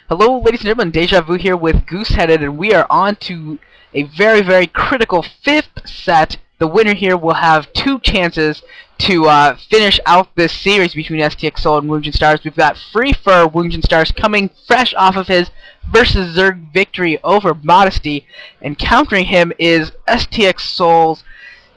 Hello, ladies and gentlemen, Deja Vu here with Gooseheaded, and we are on to a very, very critical fifth set. The winner here will have two chances to finish out this series between STX Soul and Wounds and Stars. We've got Free for Wounds and Stars coming fresh off of his versus Zerg victory over Modesty, and countering him is STX Soul's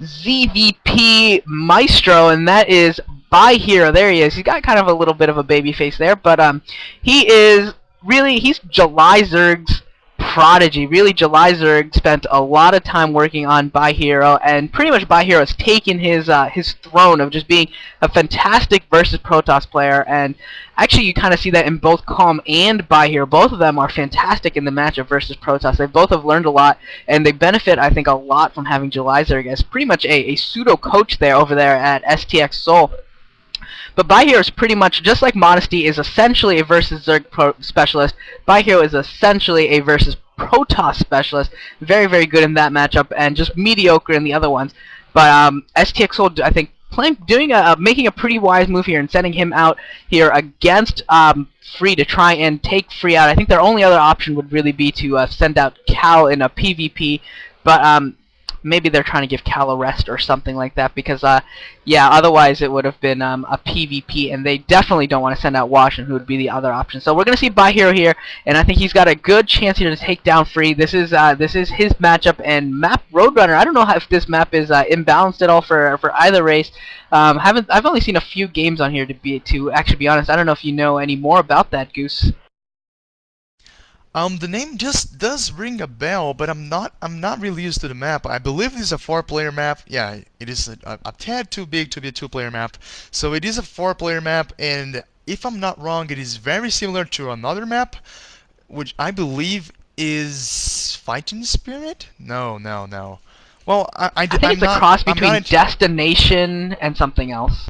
ZVP Maestro, and that is by Hero. There he is. He's got kind of a little bit of a baby face there, but he's July Zerg's prodigy. Really, July Zerg spent a lot of time working on By Hero, and pretty much By Hero has taken his throne of just being a fantastic versus Protoss player. And actually, you kind of see that in both Calm and By Hero. Both of them are fantastic in the matchup versus Protoss. They both have learned a lot, and they benefit, I think, a lot from having July Zerg as pretty much a pseudo coach there over there at STX Soul. But By Hero is pretty much, just like Modesty is essentially a versus Zerg specialist, By Hero is essentially a versus Protoss specialist. Very, very good in that matchup, and just mediocre in the other ones. But STX Soul, I think, making a pretty wise move here and sending him out here against Free to try and take Free out. I think their only other option would really be to send out Cal in a PvP, but maybe they're trying to give Cal a rest or something like that, because yeah, otherwise it would have been a PvP, and they definitely don't want to send out Washington, who would be the other option. So we're going to see By Hero here, and I think he's got a good chance here to take down Free. This is his matchup, and map Roadrunner. I don't know if this map is imbalanced at all for either race. I've only seen a few games on here to actually be honest. I don't know if you know any more about that, Goose. The name just does ring a bell, but I'm not really used to the map. I believe this is a 4-player map. Yeah, it is a tad too big to be a 2-player map. So it is a 4-player map, and if I'm not wrong, it is very similar to another map, which I believe is Fighting Spirit? No. Well, I think it's a cross between Destination and something else.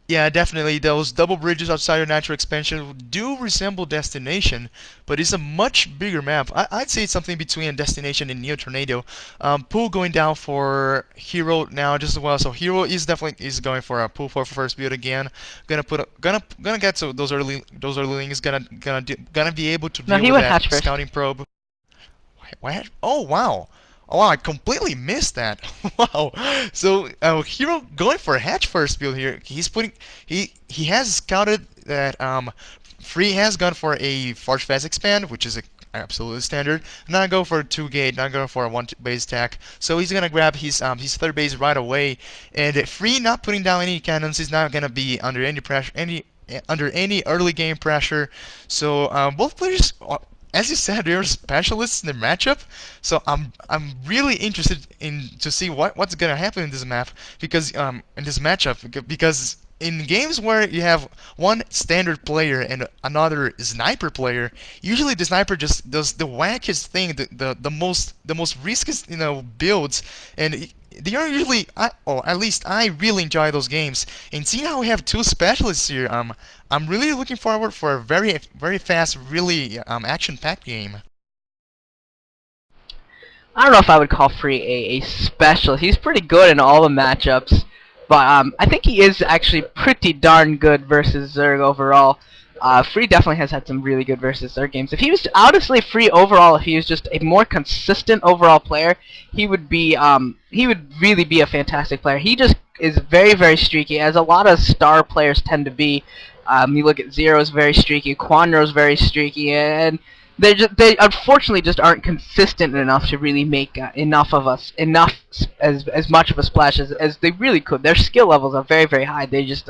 Yeah, definitely. Those double bridges outside your natural expansion do resemble Destination, but it's a much bigger map. I'd say it's something between Destination and Neo Tornado. Pool going down for Hero now just as well. So Hero is definitely going for a Pool for first build again. Gonna get to those early links. Gonna be able to deal with that scouting probe. What? Oh wow. Oh wow, I completely missed that. Wow. So Hero going for a hatch first build here. He has scouted that Free has gone for a Forge Fast expand, which is absolutely standard. Not go for a 2-gate, not go for a 1 base attack. So he's gonna grab his third base right away. And Free not putting down any cannons. He's not gonna be under any pressure, under any early game pressure. So both players, as you said, they're specialists in the matchup, so I'm really interested to see what's gonna happen in this map, because in this matchup, because in games where you have one standard player and another sniper player, usually the sniper just does the wackiest thing, the most riskiest builds, and they are usually, or at least I really enjoy those games. And seeing how we have two specialists here, I'm really looking forward for a very fast, really action-packed game. I don't know if I would call Free a specialist. He's pretty good in all the matchups, but I think he is actually pretty darn good versus Zerg overall. Free definitely has had some really good versus Zerg games. If he was, honestly, Free overall, if he was just a more consistent overall player, he would really be a fantastic player. He just is very, very streaky, as a lot of star players tend to be. You look at Zero's very streaky, Quanro's very streaky, and they unfortunately just aren't consistent enough to really make enough as much of a splash as they really could. Their skill levels are very, very high. They just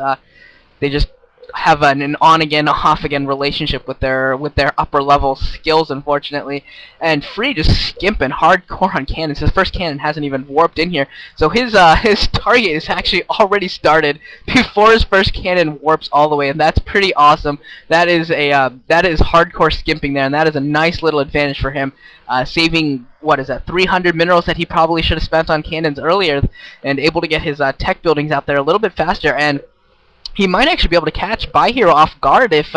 have an on-again, off-again relationship with their upper level skills, unfortunately. And Free just skimping hardcore on cannons. His first cannon hasn't even warped in here, so his target is actually already started before his first cannon warps all the way, and that's pretty awesome. That is hardcore skimping there, and that is a nice little advantage for him, saving, what is that, 300 minerals that he probably should have spent on cannons earlier, and able to get his tech buildings out there a little bit faster. And he might actually be able to catch By Hero off guard if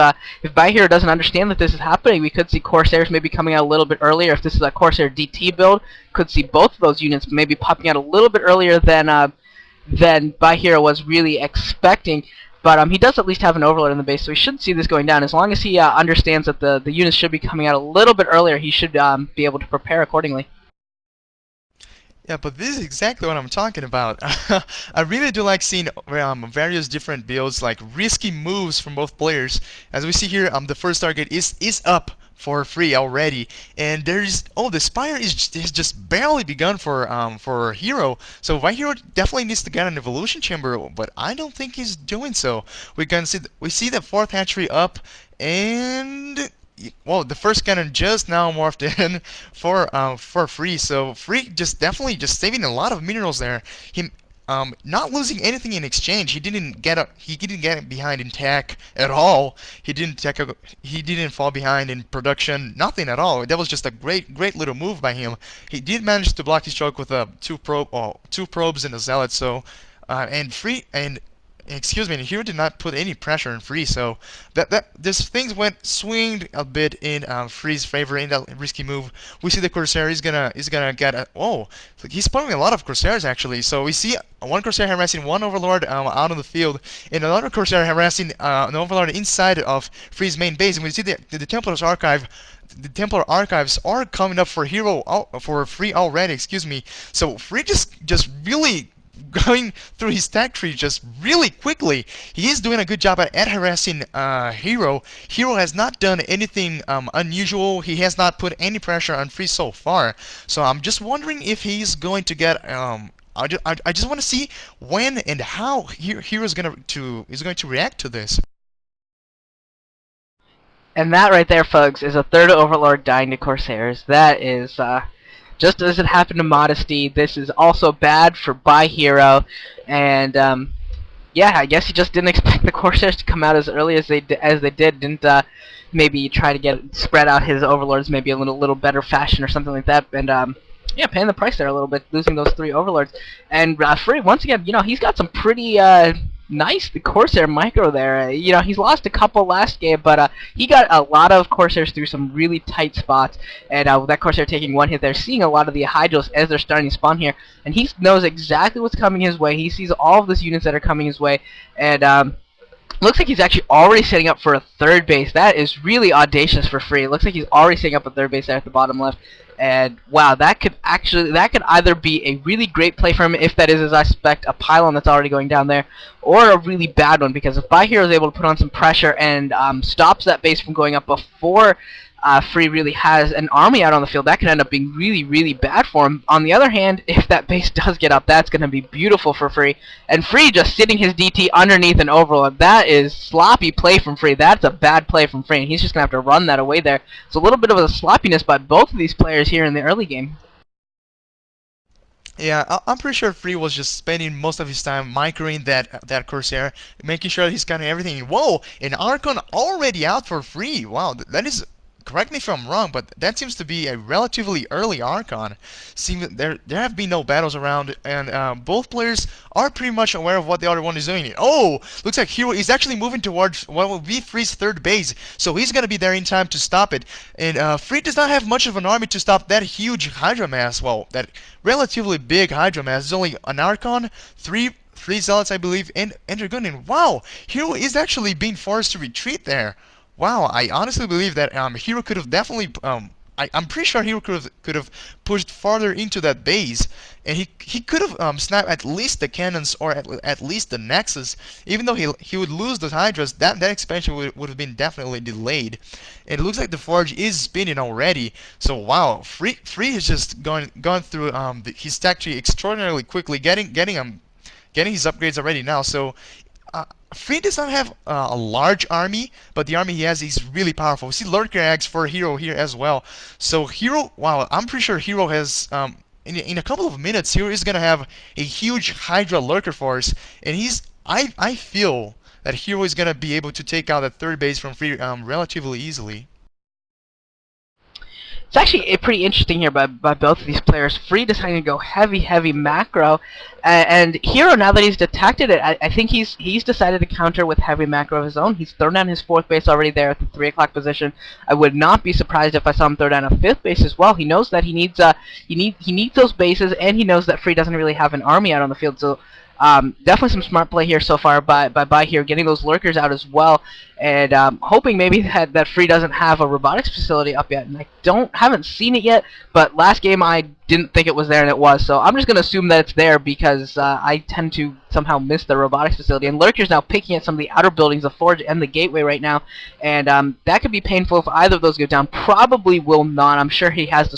By Hero doesn't understand that this is happening. We could see Corsairs maybe coming out a little bit earlier. If this is a Corsair DT build, could see both of those units maybe popping out a little bit earlier than By Hero was really expecting. But he does at least have an Overlord in the base, so he shouldn't see this going down. As long as he understands that the units should be coming out a little bit earlier, he should be able to prepare accordingly. Yeah, but this is exactly what I'm talking about. I really do like seeing various different builds, like risky moves from both players. As we see here, the first target is up for free already, and there's the Spire has just barely begun for Hero. So White Hero definitely needs to get an evolution chamber, but I don't think he's doing so. We see the fourth hatchery up, and well, the first cannon just now morphed in for free. So free definitely saving a lot of minerals there. Him not losing anything in exchange. He didn't get behind in tech at all. He didn't fall behind in production. Nothing at all. That was just a great little move by him. He did manage to block his stroke with two probes and a zealot. So excuse me, Hero did not put any pressure on Free, so this things went swinged a bit in Free's favor in that risky move. We see the Corsair is gonna get he's spawning a lot of Corsairs actually. So we see one Corsair harassing one Overlord out on the field, and another Corsair harassing an Overlord inside of Free's main base. And we see the Templar's archive. The Templar archives are coming up for Free already. Excuse me. So Free just really going through his tech tree just really quickly. He is doing a good job at harassing Hero. Hero has not done anything unusual. He has not put any pressure on Free so far. So I'm just wondering if he's going to get I just want to see when and how Hero is going to react to this. And that right there, folks, is a third Overlord dying to Corsairs. That is just as it happened to Modesty, this is also bad for By Hero, and yeah, I guess he just didn't expect the Corsairs to come out as early as they did. Didn't maybe try to spread out his Overlords maybe a little better fashion or something like that, and yeah, paying the price there a little bit, losing those 3 Overlords. And Free, once again, he's got some pretty nice Corsair micro there. He's lost a couple last game, but he got a lot of Corsairs through some really tight spots. And with that Corsair taking 1 hit there, seeing a lot of the Hydros as they're starting to spawn here. And he knows exactly what's coming his way. He sees all of these units that are coming his way. And looks like he's actually already setting up for a 3rd base. That is really audacious for Free. It looks like he's already setting up a 3rd base there at the bottom left. And wow, that could either be a really great play for him, if that is, as I suspect, a pylon that's already going down there, or a really bad one, because if By Hero is able to put on some pressure and stops that base from going up before Free really has an army out on the field, that could end up being really bad for him. On the other hand, if that base does get up, that's going to be beautiful for Free. And Free just sitting his DT underneath an Overlord, that is sloppy play from Free. That's a bad play from Free, and he's just going to have to run that away there. It's a little bit of a sloppiness by both of these players here in the early game. Yeah, I'm pretty sure Free was just spending most of his time microing that Corsair, making sure he's got everything. Whoa, an Archon already out for Free. Wow, that is... Correct me if I'm wrong, but that seems to be a relatively early Archon. There have been no battles around, and both players are pretty much aware of what the other one is doing. Oh, looks like Hero is actually moving towards what will be Free's 3rd base, so he's going to be there in time to stop it. And Free does not have much of an army to stop that huge Hydra mass. Well, that relatively big Hydra mass. It's only an Archon, 3 Zealots, I believe, and Dragoon. And wow, Hero is actually being forced to retreat there. Wow, I honestly believe that Hero could have definitely I'm pretty sure Hero could have pushed farther into that base, and he could have snapped at least the cannons or at least the Nexus. Even though he would lose the Hydras, that expansion would have been definitely delayed. And it looks like the Forge is spinning already. So wow, Free has just gone through his tech tree extraordinarily quickly, getting his upgrades already now. So. Free does not have a large army, but the army he has is really powerful. We see Lurker Eggs for Hero here as well. So Hero, wow, I'm pretty sure Hero has, in a couple of minutes, Hero is going to have a huge Hydra Lurker force. And I feel that Hero is going to be able to take out that 3rd base from Free relatively easily. It's actually pretty interesting here by both of these players. Free deciding to go heavy macro, and Hero, now that he's detected it, I think he's decided to counter with heavy macro of his own. He's thrown down his 4th base already there at the 3 o'clock position. I would not be surprised if I saw him throw down a 5th base as well. He knows that he needs those bases, and he knows that Free doesn't really have an army out on the field. So Definitely some smart play here so far by here, getting those lurkers out as well, and hoping maybe that Free doesn't have a robotics facility up yet. And I haven't seen it yet, but last game I didn't think it was there, and it was. So I'm just gonna assume that it's there because I tend to somehow miss the robotics facility. And lurkers now picking at some of the outer buildings, the forge and the gateway right now, and that could be painful if either of those go down. Probably will not. I'm sure he has the